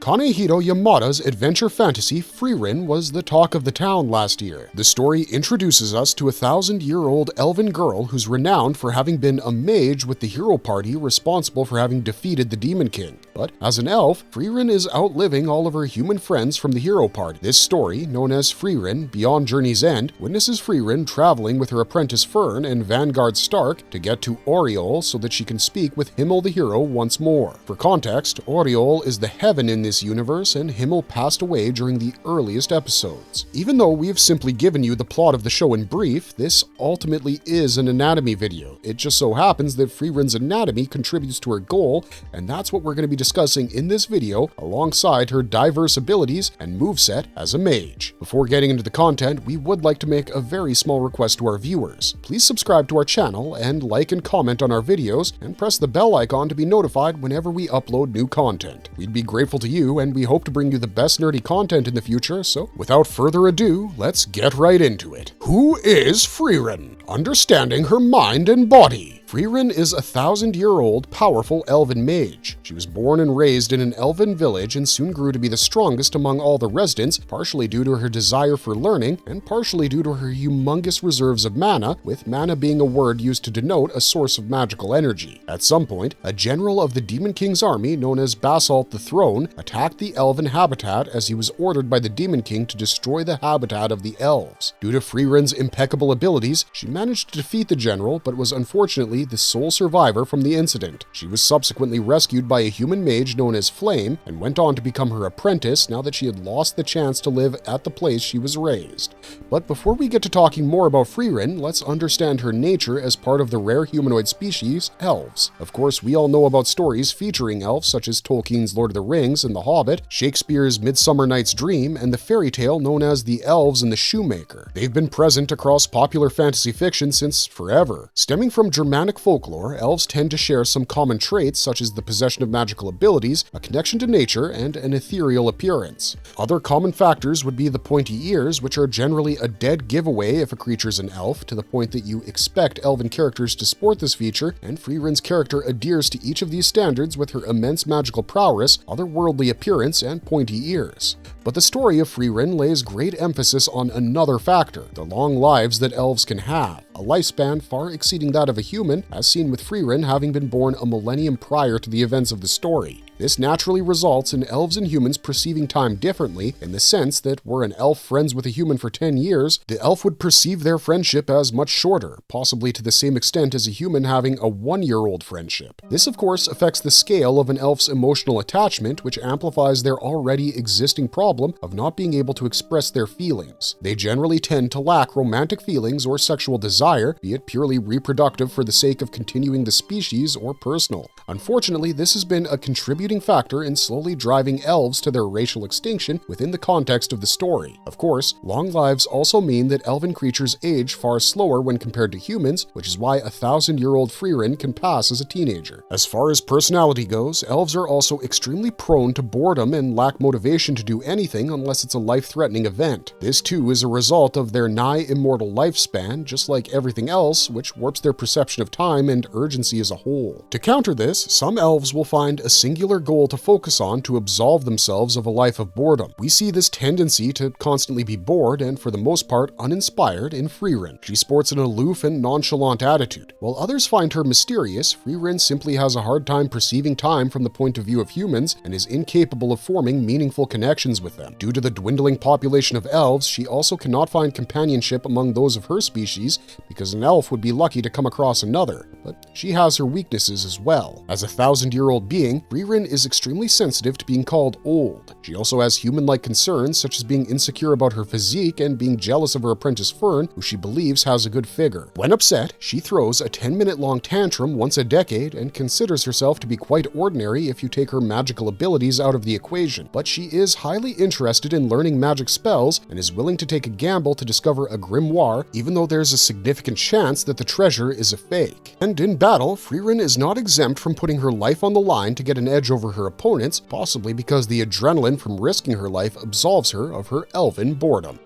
Kanehito Yamada's adventure fantasy Frieren was the talk of the town last year. The story introduces us to a 1,000-year-old elven girl who's renowned for having been a mage with the hero party responsible for having defeated the Demon King. But as an elf, Frieren is outliving all of her human friends from the hero party. This story, known as Frieren Beyond Journey's End, witnesses Frieren traveling with her apprentice Fern and vanguard Stark to get to Aureole so that she can speak with Himmel the Hero once more. For context, Aureole is the heaven in this universe, and Himmel passed away during the earliest episodes. Even though we've simply given you the plot of the show in brief, this ultimately is an anatomy video. It just so happens that Frieren's anatomy contributes to her goal, and that's what we're going to be discussing in this video alongside her diverse abilities and moveset as a mage. Before getting into the content, we would like to make a very small request to our viewers. Please subscribe to our channel and like and comment on our videos, and press the bell icon to be notified whenever we upload new content. We'd be grateful to you, and we hope to bring you the best nerdy content in the future, so without further ado, let's get right into it. Who is Frieren? Understanding her mind and body. Frieren is a 1,000-year-old powerful elven mage. She was born and raised in an elven village and soon grew to be the strongest among all the residents, partially due to her desire for learning and partially due to her humongous reserves of mana, with mana being a word used to denote a source of magical energy. At some point, a general of the Demon King's army known as Basalt the Throne attacked the elven habitat as he was ordered by the Demon King to destroy the habitat of the elves. Due to Frieren's impeccable abilities, she managed to defeat the general, but was unfortunately the sole survivor from the incident. She was subsequently rescued by a human mage known as Flame and went on to become her apprentice now that she had lost the chance to live at the place she was raised. But before we get to talking more about Frieren, let's understand her nature as part of the rare humanoid species, elves. Of course, we all know about stories featuring elves such as Tolkien's Lord of the Rings and The Hobbit, Shakespeare's Midsummer Night's Dream, and the fairy tale known as The Elves and the Shoemaker. They've been present across popular fantasy fiction since forever. Stemming from Germanic folklore, elves tend to share some common traits such as the possession of magical abilities, a connection to nature, and an ethereal appearance. Other common factors would be the pointy ears, which are generally a dead giveaway if a creature's an elf, to the point that you expect elven characters to sport this feature, and Frieren's character adheres to each of these standards with her immense magical prowess, otherworldly appearance, and pointy ears. But the story of Frieren lays great emphasis on another factor, the long lives that elves can have, a lifespan far exceeding that of a human, as seen with Frieren having been born a millennium prior to the events of the story. This naturally results in elves and humans perceiving time differently, in the sense that were an elf friends with a human for 10 years, the elf would perceive their friendship as much shorter, possibly to the same extent as a human having a 1-year-old friendship. This, of course, affects the scale of an elf's emotional attachment, which amplifies their already existing problem of not being able to express their feelings. They generally tend to lack romantic feelings or sexual desire, be it purely reproductive for the sake of continuing the species or personal. Unfortunately, this has been a contributing factor in slowly driving elves to their racial extinction within the context of the story. Of course, long lives also mean that elven creatures age far slower when compared to humans, which is why a 1,000-year-old Frieren can pass as a teenager. As far as personality goes, elves are also extremely prone to boredom and lack motivation to do anything unless it's a life-threatening event. This too is a result of their nigh immortal lifespan, just like everything else, which warps their perception of time and urgency as a whole. To counter this, some elves will find a singular goal to focus on to absolve themselves of a life of boredom. We see this tendency to constantly be bored and, for the most part, uninspired in Frieren. She sports an aloof and nonchalant attitude. While others find her mysterious, Frieren simply has a hard time perceiving time from the point of view of humans and is incapable of forming meaningful connections with them. Due to the dwindling population of elves, she also cannot find companionship among those of her species, because an elf would be lucky to come across another, but she has her weaknesses as well. As a 1,000-year-old being, Frieren is extremely sensitive to being called old. She also has human-like concerns such as being insecure about her physique and being jealous of her apprentice Fern, who she believes has a good figure. When upset, she throws a 10-minute-long tantrum once a decade and considers herself to be quite ordinary if you take her magical abilities out of the equation. But she is highly interested in learning magic spells and is willing to take a gamble to discover a grimoire, even though there's a significant chance that the treasure is a fake. And in battle, Frieren is not exempt from putting her life on the line to get an edge over her opponents, possibly because the adrenaline from risking her life absolves her of her elven boredom.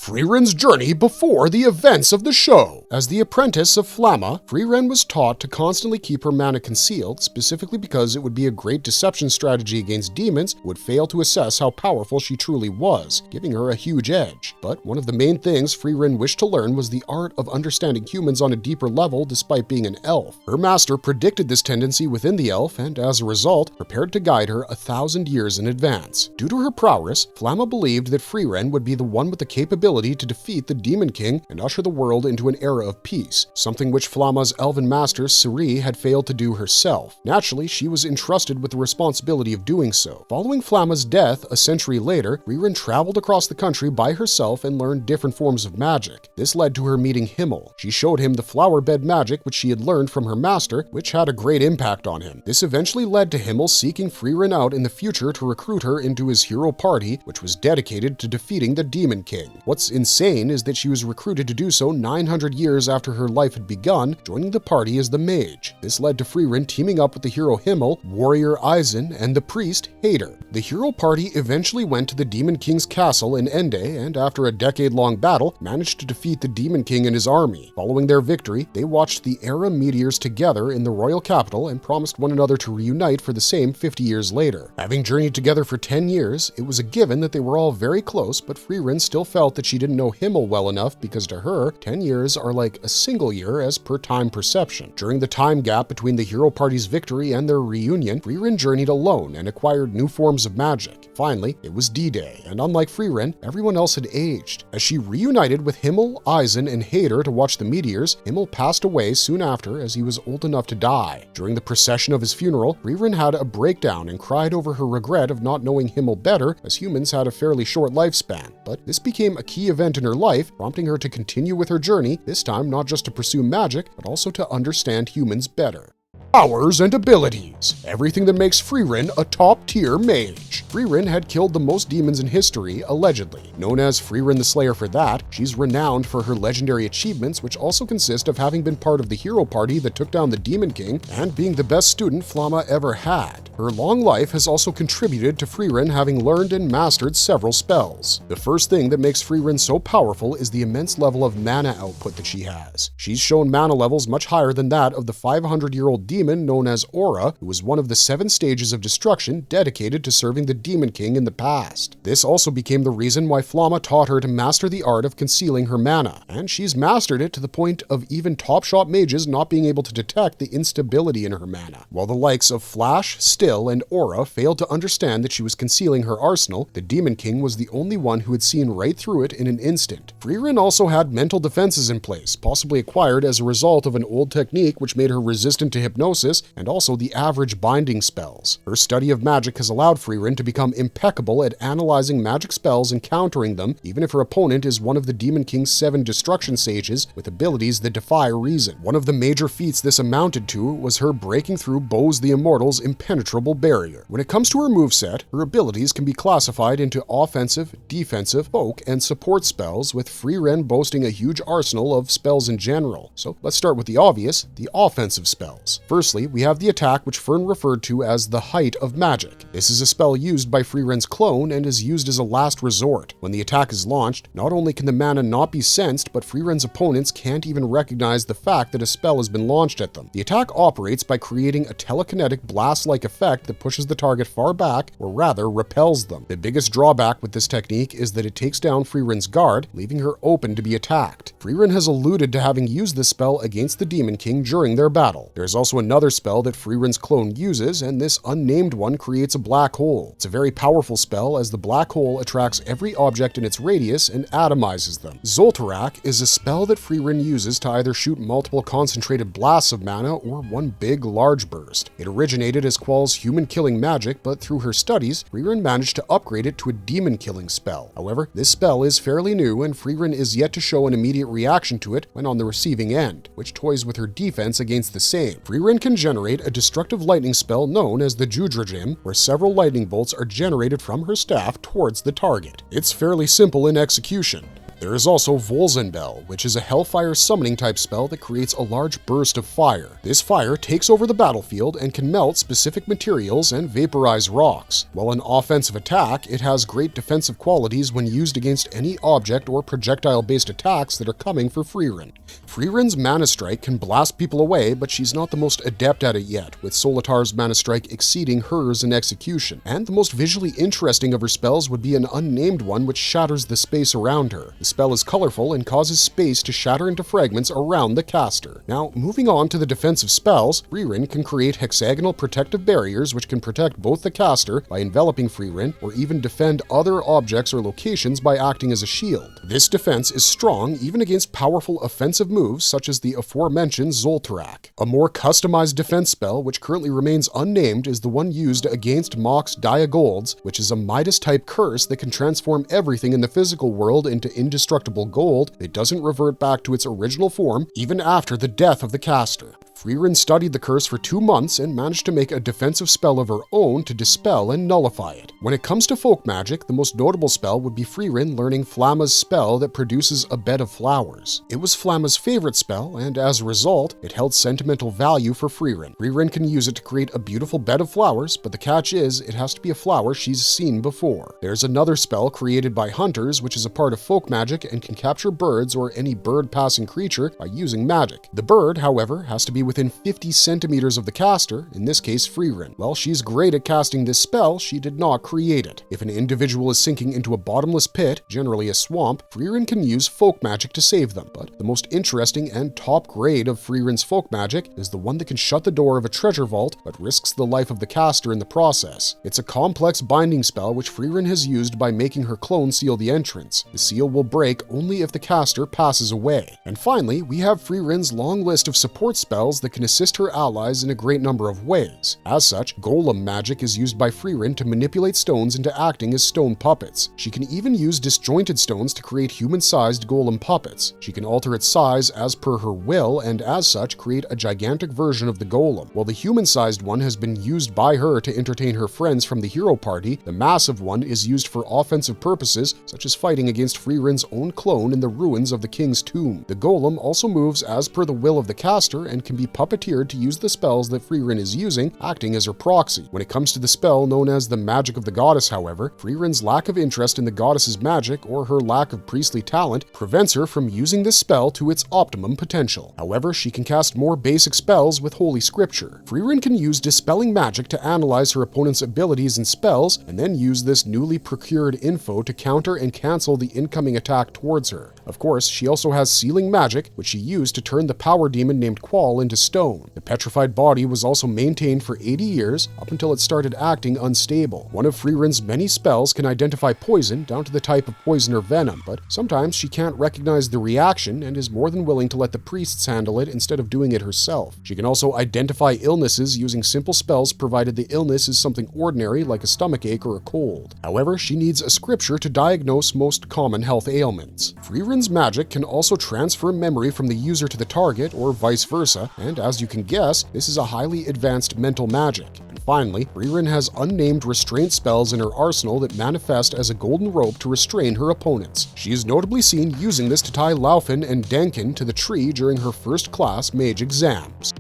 Frieren's journey before the events of the show. As the apprentice of Flamma, Frieren was taught to constantly keep her mana concealed, specifically because it would be a great deception strategy against demons who would fail to assess how powerful she truly was, giving her a huge edge. But one of the main things Frieren wished to learn was the art of understanding humans on a deeper level despite being an elf. Her master predicted this tendency within the elf and, as a result, prepared to guide her 1,000 years in advance. Due to her prowess, Flamma believed that Frieren would be the one with the capability to defeat the Demon King and usher the world into an era of peace, something which Flamma's elven master Ciri had failed to do herself. Naturally, she was entrusted with the responsibility of doing so. Following Flamma's death a century later, Frieren traveled across the country by herself and learned different forms of magic. This led to her meeting Himmel. She showed him the flower bed magic which she had learned from her master, which had a great impact on him. This eventually led to Himmel seeking Frieren out in the future to recruit her into his hero party, which was dedicated to defeating the Demon King. What's insane is that she was recruited to do so 900 years after her life had begun, joining the party as the Mage. This led to Frieren teaming up with the hero Himmel, warrior Eisen, and the priest Hader. The hero party eventually went to the Demon King's castle in Ende, and after a decade-long battle, managed to defeat the Demon King and his army. Following their victory, they watched the era meteors together in the royal capital and promised one another to reunite for the same 50 years later. Having journeyed together for 10 years, it was a given that they were all very close, but Frieren still felt that she didn't know Himmel well enough because to her, 10 years are like a single year as per time perception. During the time gap between the hero party's victory and their reunion, Frieren journeyed alone and acquired new forms of magic. Finally, it was D-Day, and unlike Frieren, everyone else had aged. As she reunited with Himmel, Eisen, and Hader to watch the meteors, Himmel passed away soon after as he was old enough to die. During the procession of his funeral, Frieren had a breakdown and cried over her regret of not knowing Himmel better, as humans had a fairly short lifespan. But this became a key event in her life, prompting her to continue with her journey, this time not just to pursue magic, but also to understand humans better. Powers and abilities. Everything that makes Frieren a top-tier mage. Frieren had killed the most demons in history, allegedly. Known as Frieren the Slayer for that, she's renowned for her legendary achievements, which also consist of having been part of the hero party that took down the Demon King and being the best student Flamma ever had. Her long life has also contributed to Frieren having learned and mastered several spells. The first thing that makes Frieren so powerful is the immense level of mana output that she has. She's shown mana levels much higher than that of the 500-year-old demon known as Aura, who was one of the 7 stages of destruction dedicated to serving the Demon King in the past. This also became the reason why Flamma taught her to master the art of concealing her mana, and she's mastered it to the point of even top-shot mages not being able to detect the instability in her mana. While the likes of Flash, Still, and Aura failed to understand that she was concealing her arsenal, the Demon King was the only one who had seen right through it in an instant. Frieren also had mental defenses in place, possibly acquired as a result of an old technique which made her resistant to hypnosis and also the average binding spells. Her study of magic has allowed Frieren to become impeccable at analyzing magic spells and countering them, even if her opponent is one of the Demon King's 7 destruction sages with abilities that defy reason. One of the major feats this amounted to was her breaking through Bose the Immortal's impenetrable barrier. When it comes to her moveset, her abilities can be classified into offensive, defensive, poke, and support spells, with Frieren boasting a huge arsenal of spells in general. So let's start with the obvious, the offensive spells. Firstly, we have the attack which Fern referred to as the Height of Magic. This is a spell used by Frieren's clone and is used as a last resort. When the attack is launched, not only can the mana not be sensed, but Frieren's opponents can't even recognize the fact that a spell has been launched at them. The attack operates by creating a telekinetic blast-like effect that pushes the target far back, or rather repels them. The biggest drawback with this technique is that it takes down Frieren's guard, leaving her open to be attacked. Frieren has alluded to having used this spell against the Demon King during their battle. There's also another spell that Frieren's clone uses, and this unnamed one creates a black hole. It's a very powerful spell, as the black hole attracts every object in its radius and atomizes them. Zoltarak is a spell that Frieren uses to either shoot multiple concentrated blasts of mana or one big large burst. It originated as Qual's human-killing magic, but through her studies, Frieren managed to upgrade it to a demon-killing spell. However, this spell is fairly new, and Frieren is yet to show an immediate reaction to it when on the receiving end, which toys with her defense against the same. Frieren can generate a destructive lightning spell known as the Judrajim, where several lightning bolts are generated from her staff towards the target. It's fairly simple in execution. There is also Volzenbell, which is a Hellfire summoning type spell that creates a large burst of fire. This fire takes over the battlefield and can melt specific materials and vaporize rocks. While an offensive attack, it has great defensive qualities when used against any object or projectile-based attacks that are coming for Frieren. Frieren's Mana Strike can blast people away, but she's not the most adept at it yet, with Solitar's Mana Strike exceeding hers in execution. And the most visually interesting of her spells would be an unnamed one which shatters the space around her. The spell is colorful and causes space to shatter into fragments around the caster. Now, moving on to the defensive spells, Frieren can create hexagonal protective barriers which can protect both the caster by enveloping Frieren, or even defend other objects or locations by acting as a shield. This defense is strong even against powerful offensive moves such as the aforementioned Zoltarak. A more customized defense spell, which currently remains unnamed, is the one used against Mock's Diagolds, which is a Midas-type curse that can transform everything in the physical world into indestructible gold. It doesn't revert back to its original form, even after the death of the caster. Frieren studied the curse for 2 months and managed to make a defensive spell of her own to dispel and nullify it. When it comes to folk magic, the most notable spell would be Frieren learning Flamma's spell that produces a bed of flowers. It was Flamma's favorite spell, and as a result, it held sentimental value for Frieren. Frieren can use it to create a beautiful bed of flowers, but the catch is, it has to be a flower she's seen before. There's another spell created by hunters, which is a part of folk magic and can capture birds or any bird-passing creature by using magic. The bird, however, has to be within 50 centimeters of the caster, in this case Frieren. While she's great at casting this spell, she did not create it. If an individual is sinking into a bottomless pit, generally a swamp, Frieren can use folk magic to save them. But the most interesting and top grade of Frieren's folk magic is the one that can shut the door of a treasure vault, but risks the life of the caster in the process. It's a complex binding spell which Frieren has used by making her clone seal the entrance. The seal will break only if the caster passes away. And finally, we have Frieren's long list of support spells that can assist her allies in a great number of ways. As such, golem magic is used by Frieren to manipulate stones into acting as stone puppets. She can even use disjointed stones to create human-sized golem puppets. She can alter its size as per her will, and as such create a gigantic version of the golem. While the human-sized one has been used by her to entertain her friends from the hero party, the massive one is used for offensive purposes, such as fighting against Frieren's own clone in the ruins of the king's tomb. The golem also moves as per the will of the caster and can be puppeteered to use the spells that Frieren is using, acting as her proxy. When it comes to the spell known as the Magic of the Goddess, however, Frieren's lack of interest in the goddess's magic or her lack of priestly talent prevents her from using this spell to its optimum potential. However, she can cast more basic spells with Holy Scripture. Frieren can use Dispelling Magic to analyze her opponent's abilities and spells, and then use this newly procured info to counter and cancel the incoming attack towards her. Of course, she also has Sealing Magic, which she used to turn the power demon named Qual into stone. The petrified body was also maintained for 80 years, up until it started acting unstable. One of Frieren's many spells can identify poison down to the type of poison or venom, but sometimes she can't recognize the reaction and is more than willing to let the priests handle it instead of doing it herself. She can also identify illnesses using simple spells provided the illness is something ordinary like a stomachache or a cold. However, she needs a scripture to diagnose most common health ailments. Frieren's magic can also transfer memory from the user to the target or vice versa, and as you can guess, this is a highly advanced mental magic. And finally, Frieren has unnamed restraint spells in her arsenal that manifest as a golden rope to restrain her opponents. She is notably seen using this to tie Laufin and Denkin to the tree during her first class mage exams.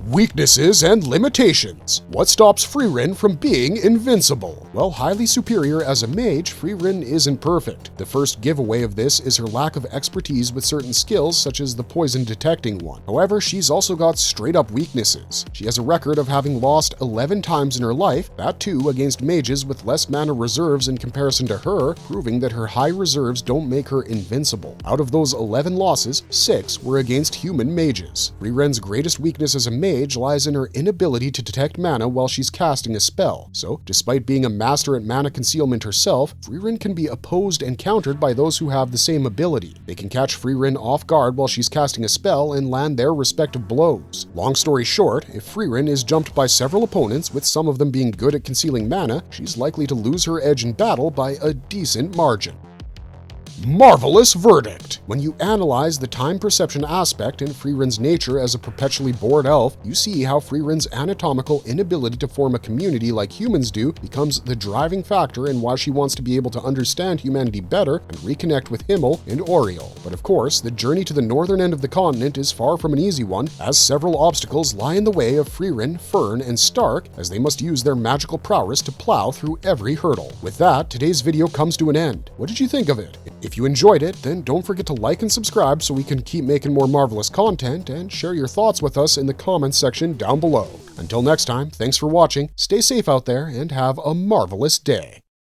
Weaknesses and limitations. What stops Frieren from being invincible? Well, highly superior as a mage, Frieren isn't perfect. The first giveaway of this is her lack of expertise with certain skills such as the poison detecting one. However, she's also got straight up weaknesses. She has a record of having lost 11 times in her life, that too against mages with less mana reserves in comparison to her, proving that her high reserves don't make her invincible. Out of those 11 losses, 6 were against human mages. Frieren's greatest weakness as a mage lies in her inability to detect mana while she's casting a spell. So, despite being a master at mana concealment herself, Frieren can be opposed and countered by those who have the same ability. They can catch Frieren off guard while she's casting a spell and land their respective blows. Long story short, if Frieren is jumped by several opponents, with some of them being good at concealing mana, she's likely to lose her edge in battle by a decent margin. Marvelous verdict! When you analyze the time perception aspect in Frieren's nature as a perpetually bored elf, you see how Frieren's anatomical inability to form a community like humans do becomes the driving factor in why she wants to be able to understand humanity better and reconnect with Himmel and Aureole. But of course, the journey to the northern end of the continent is far from an easy one, as several obstacles lie in the way of Frieren, Fern, and Stark as they must use their magical prowess to plow through every hurdle. With that, today's video comes to an end. What did you think of it? If you enjoyed it, then don't forget to like and subscribe so we can keep making more marvelous content, and share your thoughts with us in the comments section down below. Until next time, thanks for watching, stay safe out there, and have a marvelous day.